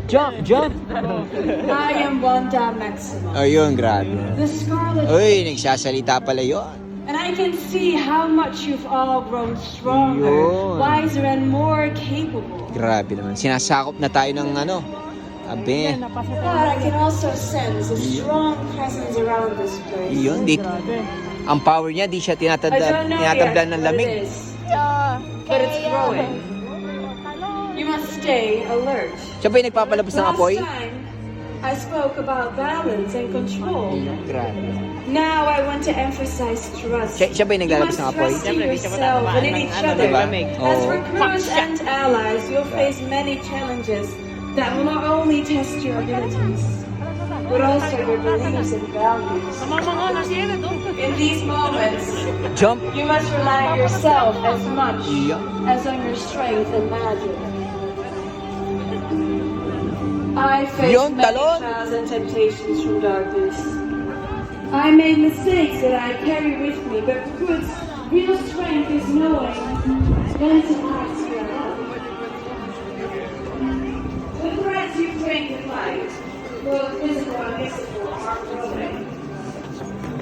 Jump! I am Wanda Maximoff. Ayun, grabe. The Scarlet Uy, nagsasalita pala yun. And I can see how much you've all grown stronger, Yun. wiser, and more capable. Grabe naman. Sinasakop na tayo ng ano. Abe. But I can also sense a strong presence around this place. Yun, ang power niya, di siya I don't know tinatablan ng yet what lamig. it is, but it's growing. You must stay alert. Siya ba yung nagpapalabas ng apoy? Last time, I spoke about balance and control. Grabe. Now I want to emphasize trust. Siya ba yung You naglalabas must ng apoy? trust in yourself and in each other. Diba? As Oo. recruits and allies, you'll face many challenges that will not only test your abilities, but also your beliefs and values. In these moments, Jump! you must rely on yourself as much Yeah. as on your strength and magic. I faced Yung many talon. trials and temptations from darkness. I made mistakes that I carry with me, but Groot's real strength is knowing when to ask for help. The threats you bring to life, both physical and mystical, are growing.